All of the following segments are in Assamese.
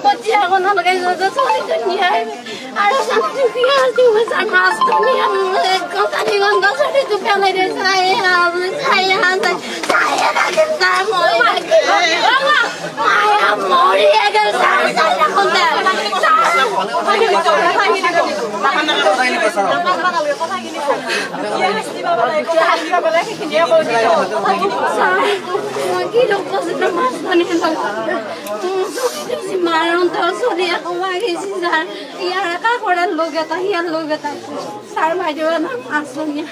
সম্পত্তি এখন লগাই ছোৱালীজনী আৰু মাৰণ চলি আকৌ মাৰিছে ছাৰ ইয়াৰ কাষৰে লোক এটা ইয়াৰ লোক এটা ছাৰ বাইদেউ মাছজনীয়া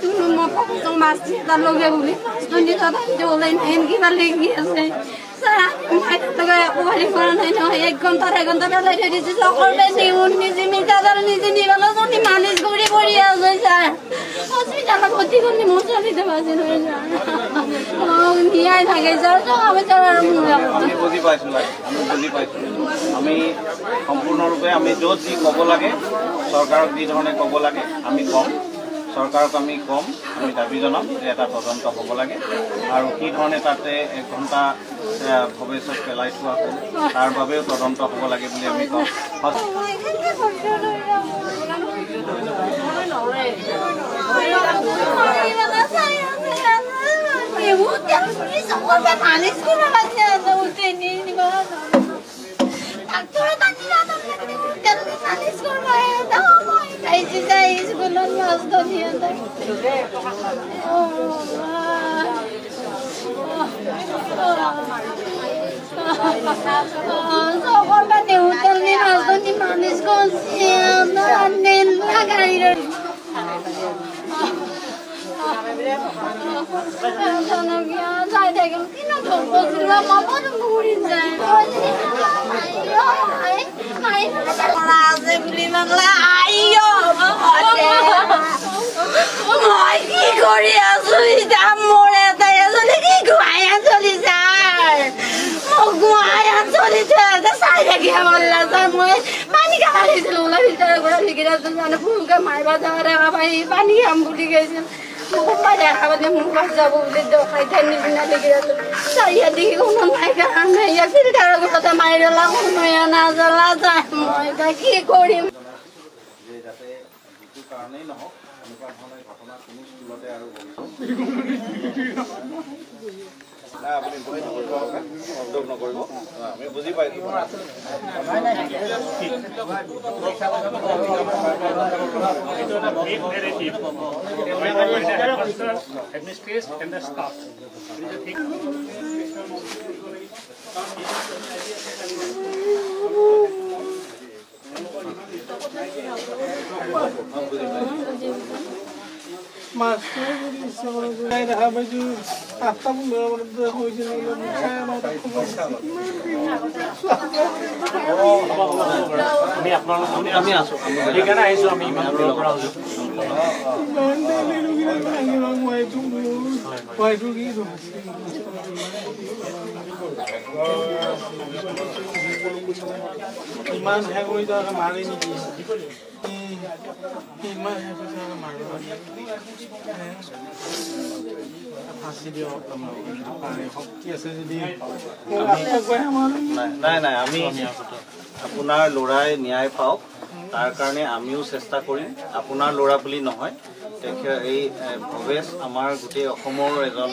তুমি মই পকটো মাছ এটা লগে বুলি মাছজনী তাত ওলাই নাই কিবা লেগি আছে ছাৰ মাইনাৰ লগে একো হেৰি কৰা নাই নহয় 1 ঘণ্টা 2 ঘণ্টা পেলাই থৈ দিছে চকৰবে নিউন নিজে মিঠাদাৰ নিজে নিবলৈ জনী মালিচ কৰি কৰি আছে ছাৰ হস্পিটালত ভৰ্তি কৰি মোৰ চলি দেৱাছে নহয় ছাৰ নিয়াই থাকে ছাৰ আমি ছাৰ আৰু বুজি পাইছোঁ আমি সম্পূৰ্ণৰূপে আমি য'ত যি ক'ব লাগে চৰকাৰক যি ধৰণে ক'ব লাগে আমি ক'ম চৰকাৰক আমি ক'ম আমি দাবী জনাম যে এটা তদন্ত হ'ব লাগে আৰু কি ধৰণে তাতে 1 ঘণ্টা ভৱিষ্যত পেলাই থোৱা হ'ল তাৰ বাবেও তদন্ত হ'ব লাগে বুলি আমি ক'ম পানী খাম বুলি কৈছিল দেখা পালে মোক বাছ যাব বুলি দেখাই ঠাই নিচিনা দেখি আছো চাৰিয়া দেখি কোনো নাই কাৰণে ইয়াৰ ফিল্টাৰৰ ঘৰতে মাৰি ৰলা কোনো নাজলা যায় মই এতিয়া কি কৰিম কাৰণেই নহওক এনেকুৱা ধৰণৰ ঘটনা কোনো স্কুলতে আৰু আপুনি অভিযোগ নকৰিব আমি বুজি পাইছোঁ Mas, saya dah baju apa pun dah hujan belum saya mau tak আমি আপোনালোক আমি আছোঁ সেইকাৰণে আহিছোঁ আমি ইমান দূৰৰ পৰা ইমান হেৰি মাৰি নেকি ইমান ফাঁচি দিয়ক শক্তি আছে যদি নাই নাই আমি আপোনাৰ ল'ৰাই ন্যায় পাওক তাৰ কাৰণে আমিও চেষ্টা কৰিম আপোনাৰ ল'ৰা বুলি নহয় তেখেত এই ভৱেশ আমাৰ গোটেই অসমৰ এজন